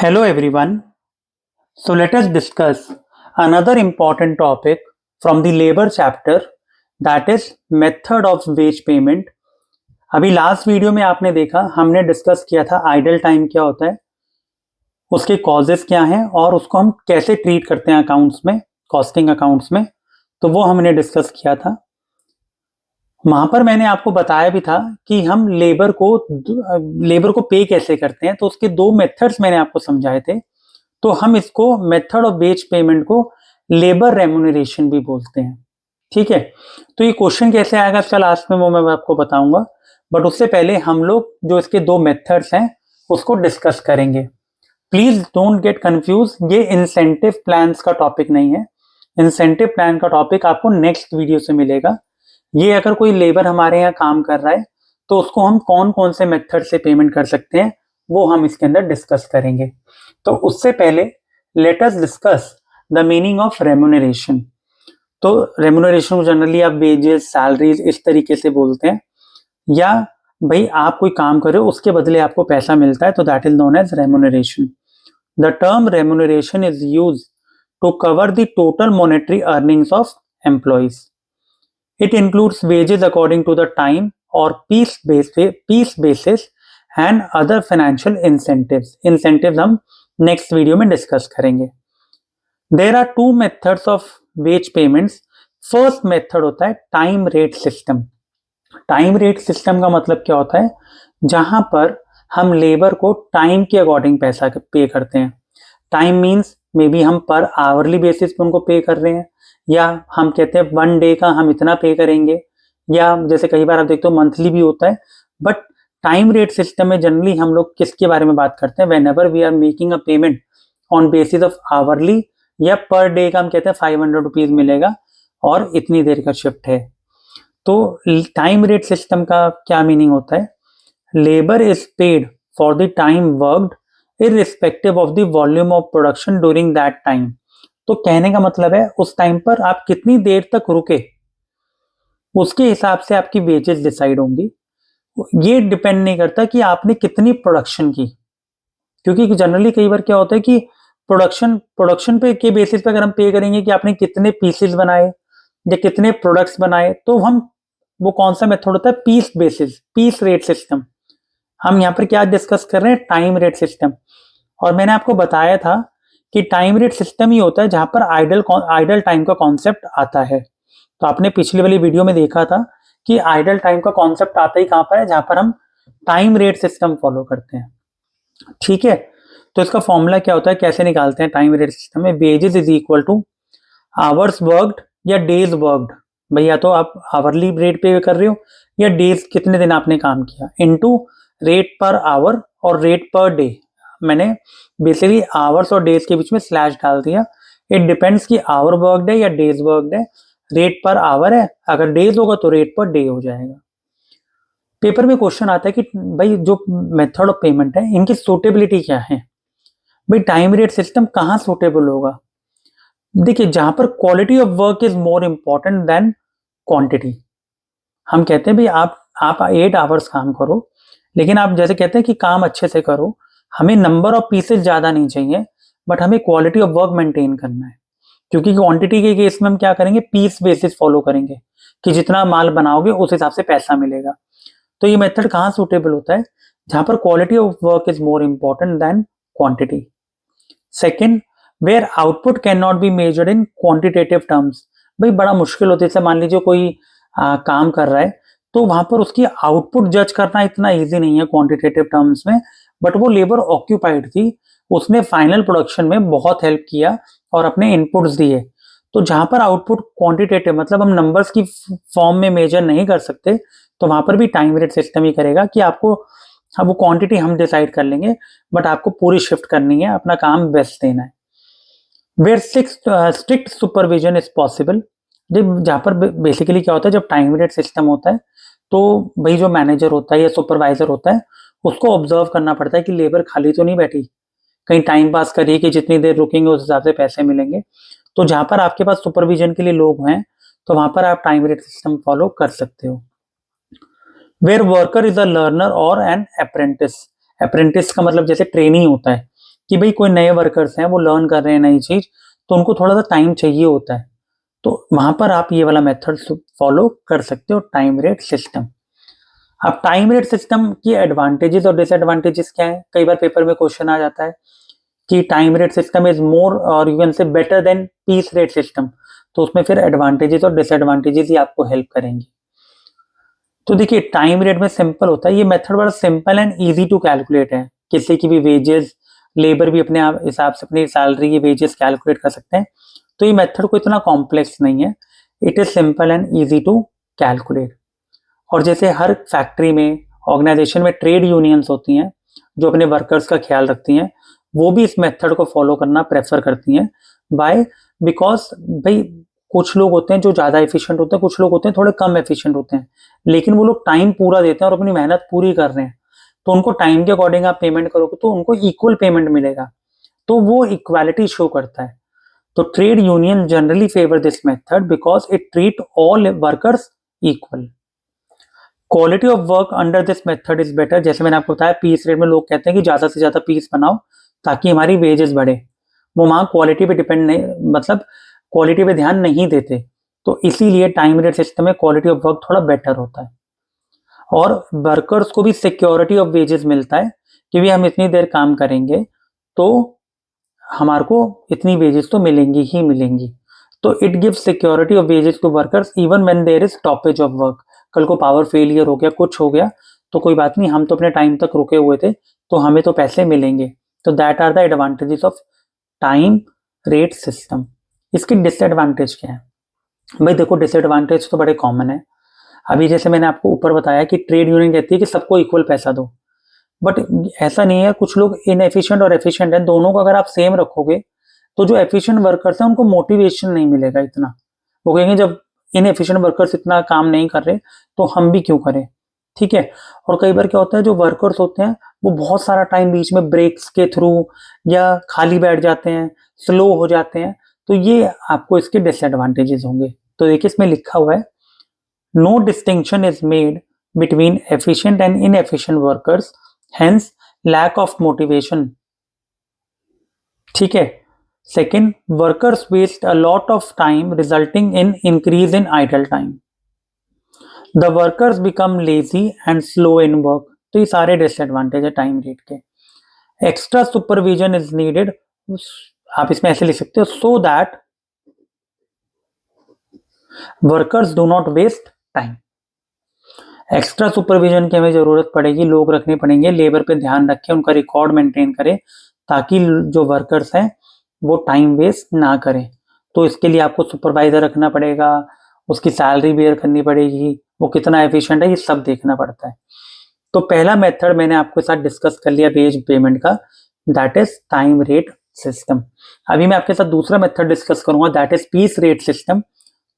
Hello everyone. So let us discuss another important topic from the labor chapter, that is method of wage payment. अभी last video में आपने देखा, हमने discuss किया था idle time क्या होता है, उसके कॉजेस क्या हैं और उसको हम कैसे ट्रीट करते हैं अकाउंट्स में, कॉस्टिंग अकाउंट्स में। तो वो हमने डिस्कस किया था। वहां पर मैंने आपको बताया भी था कि हम लेबर को पे कैसे करते हैं। तो उसके दो मेथड्स मैंने आपको समझाए थे। तो हम इसको मेथड ऑफ वेज पेमेंट को लेबर रेम्यूनरेशन भी बोलते हैं। ठीक है, तो ये क्वेश्चन कैसे आएगा इसका लास्ट में वो मैं आपको बताऊंगा, बट उससे पहले हम लोग जो इसके दो मेथड्स हैं उसको डिस्कस करेंगे। प्लीज डोंट गेट कंफ्यूज, ये इंसेंटिव प्लान्स का टॉपिक नहीं है। इंसेंटिव प्लान का टॉपिक आपको नेक्स्ट वीडियो से मिलेगा। ये अगर कोई लेबर हमारे यहाँ काम कर रहा है तो उसको हम कौन कौन से मेथड से पेमेंट कर सकते हैं वो हम इसके अंदर डिस्कस करेंगे। तो उससे पहले late us discuss the meaning of remuneration. तो रेम्यूनरेशन को जनरली आप वेजेस, सैलरीज इस तरीके से बोलते हैं, या भाई आप कोई काम कर रहे हो उसके बदले आपको पैसा मिलता है, तो that is known as remuneration. The term remuneration is used to cover the total monetary earnings of employees. It includes wages according to the time or piece basis and other financial incentives. Incentives हम next video में discuss करेंगे। There are two methods of wage payments. First method होता है time rate system. Time rate system का मतलब क्या होता है, जहां पर हम लेबर को टाइम के अकॉर्डिंग पैसा पे करते हैं। टाइम मीन्स मे बी हम पर आवरली बेसिस पे उनको पे कर रहे हैं, या हम कहते हैं वन डे का हम इतना पे करेंगे, या जैसे कई बार आप देखते हो मंथली भी होता है। बट टाइम रेट सिस्टम में जनरली हम लोग किसके बारे में बात करते हैं, whenever we are making a payment on basis of hourly या पर डे का हम कहते हैं 500 रुपीज मिलेगा और इतनी देर का शिफ्ट है। तो टाइम रेट सिस्टम का क्या मीनिंग होता है, labour is paid for the time worked irrespective of the volume of production during that time। तो कहने का मतलब है उस टाइम पर आप कितनी देर तक रुके उसके हिसाब से आपकी वेजेस डिसाइड होंगी। ये डिपेंड नहीं करता कि आपने कितनी प्रोडक्शन की, क्योंकि जनरली कई बार क्या होता है कि प्रोडक्शन पे के बेसिस पे अगर हम पे करेंगे कि आपने कितने पीसेस बनाए या कितने प्रोडक्ट्स बनाए, तो हम वो कौन सा मेथड होता है, piece basis, piece rate system. हम यहाँ पर क्या डिस्कस कर रहे हैं, टाइम रेट सिस्टम। और मैंने आपको बताया था कि टाइम रेट सिस्टम ही होता है जहां पर आइडल टाइम का कॉन्सेप्ट आता है। तो आपने पिछली वाली वीडियो में देखा था कि आइडल टाइम का कॉन्सेप्ट आता ही कहां पर है, जहां पर हम टाइम रेट सिस्टम फॉलो करते हैं। ठीक है, तो इसका फॉर्मूला क्या होता है, कैसे निकालते हैं टाइम रेट सिस्टम में, wages is equal two hours worked या डेज वर्कड। भाई या तो आप आवरली रेट पे कर रहे हो या डेज कितने दिन आपने काम किया, इनटू रेट पर आवर और रेट पर डे। मैंने बेसिकली आवर्स और डेज के बीच में स्लैश डाल दिया। इट डिपेंड्स कि आवर वर्कड है या डेज वर्कड है। रेट पर आवर है, अगर डेज होगा तो रेट पर डे हो जाएगा। पेपर में क्वेश्चन आता है कि भाई जो मेथड ऑफ पेमेंट है इनकी सूटेबिलिटी क्या है। भाई टाइम रेट सिस्टम कहाँ सूटेबल होगा, देखिए जहां पर quality of work is more important than quantity. हम कहते हैं भाई आप 8 आवर्स काम करो, लेकिन आप जैसे कहते हैं कि काम अच्छे से करो, हमें नंबर ऑफ पीसेस ज्यादा नहीं चाहिए, बट हमें क्वालिटी ऑफ वर्क मेंटेन करना है। क्योंकि क्वांटिटी के केस में हम क्या करेंगे, पीस बेसिस फॉलो करेंगे कि जितना माल बनाओगे उस हिसाब से पैसा मिलेगा। तो ये मेथड कहाँ सूटेबल होता है, जहां पर quality of work is more important than quantity. Second, where output can not be measured in quantitative terms. भाई बड़ा मुश्किल होता है, जैसे मान लीजिए कोई काम कर रहा है तो वहां पर उसकी आउटपुट जज करना इतना ईजी नहीं है क्वांटिटेटिव टर्म्स में, बट वो लेबर ऑक्यूपाइड थी, उसने फाइनल प्रोडक्शन में बहुत हेल्प किया और अपने इनपुट्स दिए। तो जहां पर आउटपुट क्वांटिटेटिव मतलब हम नंबर्स की फॉर्म में मेजर नहीं कर सकते, तो वहां पर भी टाइम रेट सिस्टम ही करेगा कि आपको वो क्वांटिटी हम डिसाइड कर लेंगे, बट आपको पूरी शिफ्ट करनी है, अपना काम बेस्ट देना है। Where strict supervision is possible. जहां पर बेसिकली क्या होता है, जब टाइम रेट सिस्टम होता है तो भाई जो मैनेजर होता है या सुपरवाइजर होता है उसको ऑब्जर्व करना पड़ता है कि लेबर खाली तो नहीं बैठी, कहीं टाइम पास करिए कि जितनी देर रुकेंगे उस हिसाब से पैसे मिलेंगे। तो जहां पर आपके पास सुपरविजन के लिए लोग हैं तो वहां पर आप टाइम रेट सिस्टम फॉलो कर सकते हो। Where worker is a learner और एन अप्रेंटिस। अप्रेंटिस का मतलब जैसे ट्रेनिंग होता है कि भाई कोई नए वर्कर्स हैं, वो लर्न कर रहे हैं नई चीज, तो उनको थोड़ा सा टाइम चाहिए होता है, तो वहां पर आप ये वाला मेथड फॉलो कर सकते हो, टाइम रेट सिस्टम। अब टाइम रेट सिस्टम की एडवांटेजेस और डिसएडवांटेजेस क्या है? कई बार पेपर में क्वेश्चन आ जाता है कि time rate system is more और you can say better than piece rate system, तो उसमें फिर एडवांटेजेस और डिसएडवांटेजेस ही आपको हेल्प करेंगे। तो देखिए टाइम रेट में सिंपल होता है, ये मेथड बड़ा simple and easy to calculate है, किसी की भी वेजेस, लेबर भी अपने आप हिसाब से अपनी सैलरी की वेजेस कैलकुलेट कर सकते हैं, तो ये मेथड को इतना कॉम्प्लेक्स नहीं है, it is simple and easy to calculate. और जैसे हर फैक्ट्री में, ऑर्गेनाइजेशन में ट्रेड यूनियंस होती हैं जो अपने वर्कर्स का ख्याल रखती हैं, वो भी इस मेथड को फॉलो करना प्रेफर करती हैं। बाय बिकॉज भाई कुछ लोग होते हैं जो ज़्यादा एफिशिएंट होते हैं, कुछ लोग होते हैं थोड़े कम एफिशिएंट होते हैं, लेकिन वो लोग टाइम पूरा देते हैं और अपनी मेहनत पूरी कर रहे हैं, तो उनको टाइम के अकॉर्डिंग आप पेमेंट करोगे तो उनको इक्वल पेमेंट मिलेगा, तो वो इक्वालिटी शो करता है। तो trade union generally favour this method because it treat all workers equal. Quality of work under this method is better, जैसे मैंने आपको बताया पीस रेट में लोग कहते हैं कि ज्यादा से ज्यादा पीस बनाओ ताकि हमारी वेजेस बढ़े, वो वहां क्वालिटी पे डिपेंड नहीं, मतलब क्वालिटी पे ध्यान नहीं देते, तो इसीलिए टाइम रेट सिस्टम में क्वालिटी ऑफ वर्क थोड़ा बेटर होता है। और वर्कर्स को भी सिक्योरिटी ऑफ वेजेस मिलता है कि भी हम इतनी देर काम करेंगे तो हमारे को इतनी वेजेस तो मिलेंगी ही मिलेंगी, तो it gives security of wages to workers even when there is stoppage of work. कल को पावर फेलियर हो गया, कुछ हो गया, तो कोई बात नहीं, हम तो अपने टाइम तक रुके हुए थे, तो हमें तो पैसे मिलेंगे। तो that are the advantages of time rate system. इसकी डिसएडवांटेज क्या है? भाई देखो डिसएडवांटेज तो बड़े कॉमन है। अभी जैसे मैंने आपको ऊपर बताया कि ट्रेड यूनियन कहती है कि सबको इक्वल पैसा दो, बट ऐसा नहीं है, कुछ लोग इनएफिशिएंट और एफिशिएंट हैं, दोनों को अगर आप सेम रखोगे तो जो एफिशिएंट वर्कर्स हैं उनको मोटिवेशन नहीं मिलेगा इतना, वो कहेंगे जब इनएफिशिएंट वर्कर्स इतना काम नहीं कर रहे तो हम भी क्यों करें, ठीक है। और कई बार क्या होता है, जो वर्कर्स होते हैं वो बहुत सारा टाइम बीच में ब्रेक्स के थ्रू या खाली बैठ जाते हैं, स्लो हो जाते हैं, तो ये आपको इसके डिसएडवांटेजेस होंगे। तो देखिए इसमें लिखा हुआ है no distinction is made between efficient and inefficient workers, hence lack of motivation, ठीक है। Second, workers waste a lot of time resulting in increase in idle time, the workers become lazy and slow in work, तो ये सारे disadvantage है time rate के। Extra supervision is needed, आप इसमें ऐसे लिख सकते हो, so that workers do not waste time. Extra supervision की हमें जरूरत पड़ेगी, लोग रखने पड़ेंगे, लेबर पे ध्यान रखें, उनका रिकॉर्ड मेंटेन करें, ताकि जो वर्कर्स हैं वो टाइम वेस्ट ना करें। तो इसके लिए आपको सुपरवाइजर रखना पड़ेगा, उसकी सैलरी बेयर करनी पड़ेगी, वो कितना एफिशिएंट है, ये सब देखना पड़ता है। तो पहला मेथड मैंने आपके साथ डिस्कस कर लिया वेज पेमेंट का, that is time rate system. अभी मैं आपके साथ दूसरा मेथड डिस्कस करूंगा, that is piece rate system.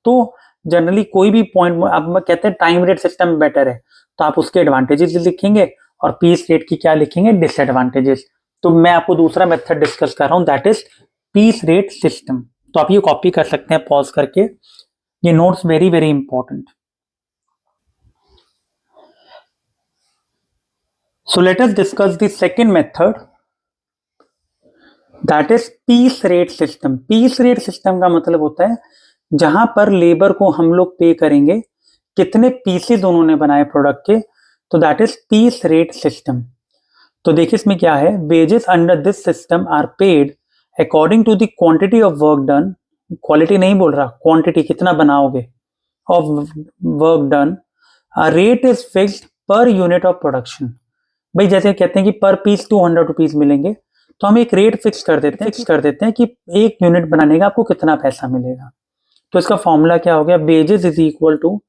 तो जनरली कोई भी पॉइंट, अब कहते हैं टाइम रेट सिस्टम बेटर है, तो आप उसके एडवांटेजेस लिखेंगे और पीस रेट की क्या लिखेंगे, डिसएडवांटेजेस। तो मैं आपको दूसरा मेथड डिस्कस कर रहा हूं, that is piece rate system. तो आप ये कॉपी कर सकते हैं पॉज करके, ये notes very very important. So let us discuss the second method, that is piece rate system. Piece rate system का मतलब होता है जहां पर लेबर को हम लोग पे करेंगे कितने पीसेस उन्होंने बनाए प्रोडक्ट के, तो that is piece rate system. तो देखिए इसमें क्या है, wages under this system are paid according to the quantity of work done, quality नहीं बोल रहा, क्वांटिटी कितना बनाओगे of work done, a rate is fixed per unit of production. भाई जैसे कहते हैं कि पर पीस 200 रुपीज मिलेंगे, तो हम एक रेट फिक्स कर देते हैं कि एक यूनिट बनाने का आपको कितना पैसा मिलेगा। तो इसका फॉर्मूला क्या हो गया, wages is equal to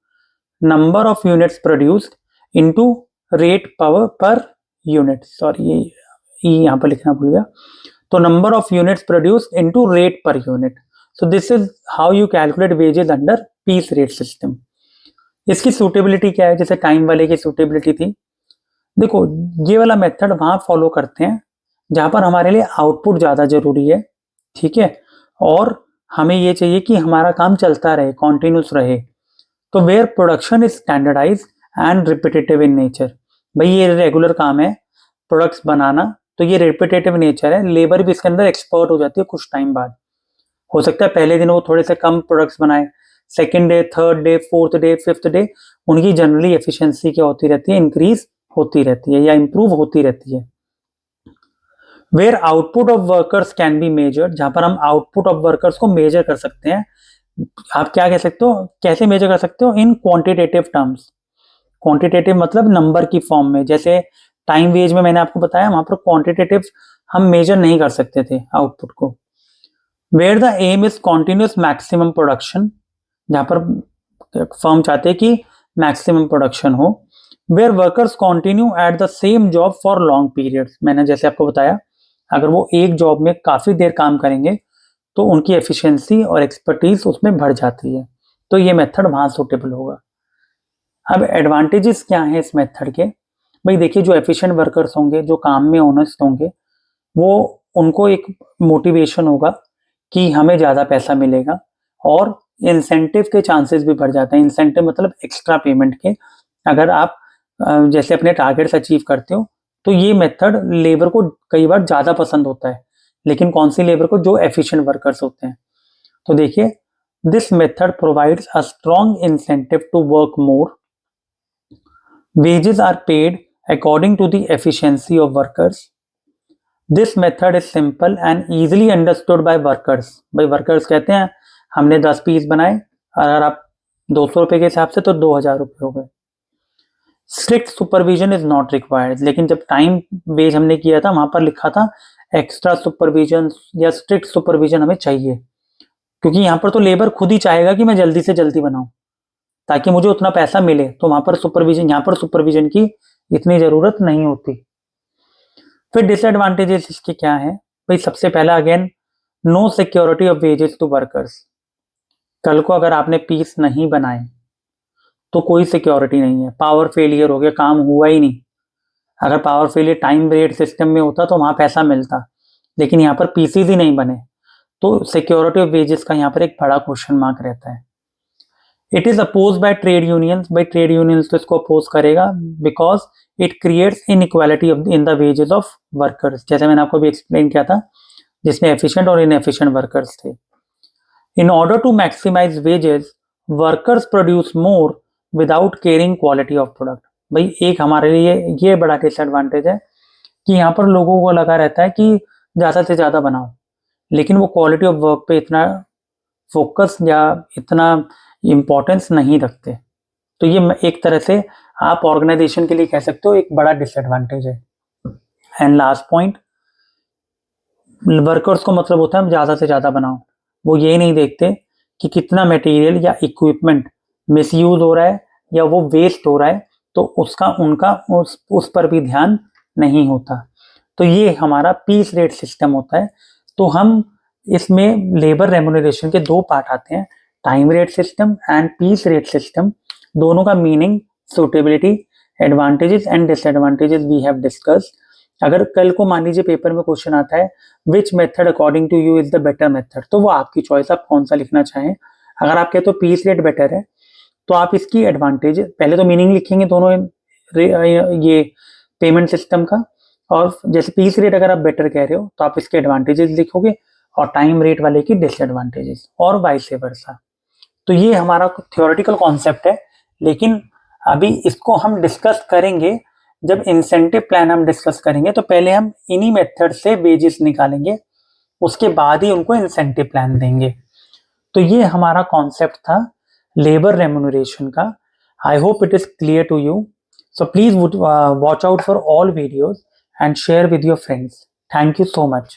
number of units produced into rate power per unit, sorry ये यहाँ पर लिखना भूल गया, तो number of units produced into rate per unit. So this is how you calculate wages under piece rate system. इसकी suitability क्या है, जैसे टाइम वाले की सूटेबिलिटी थी, देखो ये वाला मेथड वहां फॉलो करते हैं जहां पर हमारे लिए आउटपुट ज्यादा जरूरी है, ठीक है, और हमें ये चाहिए कि हमारा काम चलता रहे, कॉन्टिन्यूस रहे। तो where production is standardise and repetitive in nature, भाई ये रेगुलर काम है, प्रोडक्ट्स बनाना, तो ये रिपीटेटिव नेचर है, लेबर भी इसके अंदर एक्सपर्ट हो जाती है कुछ टाइम बाद। हो सकता है पहले दिन वो थोड़े से कम प्रोडक्ट्स बनाए, second day, third day, fourth day, fifth day उनकी जनरली एफिशिएंसी क्या होती रहती है, इंक्रीज होती रहती है या इंप्रूव होती रहती है। Where output of workers can be measured, जहां पर हम आउटपुट ऑफ वर्कर्स को मेजर कर सकते हैं। आप क्या कह सकते हो, कैसे मेजर कर सकते हो, इन क्वांटिटेटिव टर्म्स। क्वांटिटेटिव मतलब नंबर की फॉर्म में, जैसे टाइम वेज में मैंने आपको बताया, वहां पर क्वांटिटेटिव हम मेजर नहीं कर सकते थे आउटपुट को। Where the aim is continuous maximum production, जहां पर फर्म चाहते हैं कि मैक्सिमम प्रोडक्शन हो। Where workers continue at the same job for long period, मैंने जैसे आपको बताया अगर वो एक जॉब में काफी देर काम करेंगे तो उनकी एफिशिएंसी और एक्सपर्टीज उसमें बढ़ जाती है, तो ये मेथड वहां सुटेबल होगा। अब एडवांटेजेस क्या हैं इस मेथड के, भाई देखिए जो एफिशिएंट वर्कर्स होंगे, जो काम में ऑनेस्ट होंगे, वो उनको एक मोटिवेशन होगा कि हमें ज़्यादा पैसा मिलेगा, और इंसेंटिव के चांसेस भी बढ़ जाते हैं। इंसेंटिव मतलब एक्स्ट्रा पेमेंट के, अगर आप जैसे अपने टारगेट्स अचीव करते हो तो ये मेथड लेबर को कई बार ज़्यादा पसंद होता है, लेकिन कौन सी लेबर को, जो एफिशिएंट वर्कर्स होते हैं। तो देखिए this method provides a strong incentive to work more, wages are paid according to the efficiency of workers. This method is simple and easily understood by workers. भाई वर्कर्स कहते हैं हमने 10 पीस बनाए, अगर आप 200 रुपए के हिसाब से तो 2000 रुपए हो गए। Strict supervision is not required, लेकिन जब टाइम वेज हमने किया था वहां पर लिखा था एक्स्ट्रा सुपरविजन या स्ट्रिक्ट सुपरविजन हमें चाहिए, क्योंकि यहाँ पर तो लेबर खुद ही चाहेगा कि मैं जल्दी से जल्दी बनाऊं ताकि मुझे उतना पैसा मिले, तो वहां पर सुपरविजन, यहाँ पर सुपरविजन की इतनी जरूरत नहीं होती। फिर डिसएडवांटेजेस इसके क्या है, भाई सबसे पहला again no security of wages to workers. कल को अगर आपने पीस नहीं बनाए तो कोई सिक्योरिटी नहीं है, पावर फेलियर हो गया, काम हुआ ही नहीं। अगर power failure time rate system में होता तो वहां पैसा मिलता, लेकिन यहाँ पर पीसीज ही नहीं बने, तो सिक्योरिटी ऑफ वेजेस का यहाँ पर एक बड़ा क्वेश्चन मार्क रहता है। It is oppose by trade unions, by trade unions तो इसको अपोज करेगा because it creates inequality in the wages of workers, जैसे मैंने आपको भी एक्सप्लेन किया था, जिसमें एफिशिएंट और इनएफिशिएंट वर्कर्स थे। In order to maximise wages workers produce more without caring quality of product. भाई एक हमारे लिए ये बड़ा डिसएडवांटेज है कि यहाँ पर लोगों को लगा रहता है कि ज़्यादा से ज़्यादा बनाओ, लेकिन वो क्वालिटी ऑफ वर्क पे इतना फोकस या इतना इम्पोर्टेंस नहीं रखते। तो ये एक तरह से आप ऑर्गेनाइजेशन के लिए कह सकते हो एक बड़ा डिसएडवांटेज है। एंड लास्ट पॉइंट, वर्कर्स को मतलब होता है हम ज़्यादा से ज़्यादा बनाओ, वो ये नहीं देखते कि कितना मटेरियल या इक्विपमेंट मिसयूज हो रहा है या वो वेस्ट हो रहा है, तो उसका उनका उस पर भी ध्यान नहीं होता। तो ये हमारा पीस रेट सिस्टम होता है। तो हम इसमें लेबर रेम्युनरेशन के दो पार्ट आते हैं, time rate system and piece rate system. दोनों का meaning, suitability, advantages and disadvantages we have discussed. अगर कल को मान लीजिए पेपर में क्वेश्चन आता है which method according to you is the better method, तो वो आपकी चॉइस, आप कौन सा लिखना चाहें। अगर आप कहते हो पीस रेट बेटर है तो आप इसकी एडवांटेज, पहले तो मीनिंग लिखेंगे दोनों ये पेमेंट सिस्टम का, और जैसे पीस रेट अगर आप बेटर कह रहे हो तो आप इसके एडवांटेजेस लिखोगे और टाइम रेट वाले की डिसएडवांटेजेस, और वाइस वर्सा। तो ये हमारा थ्योरेटिकल कॉन्सेप्ट है, लेकिन अभी इसको हम डिस्कस करेंगे जब इंसेंटिव प्लान हम डिस्कस करेंगे, तो पहले हम इन्हीं मेथड से वेजेस निकालेंगे, उसके बाद ही उनको इंसेंटिव प्लान देंगे। तो ये हमारा कॉन्सेप्ट था लेबर रेम्युनरेशन का। I hope it is clear to you. So please watch out for all videos and share with your friends. Thank you so much.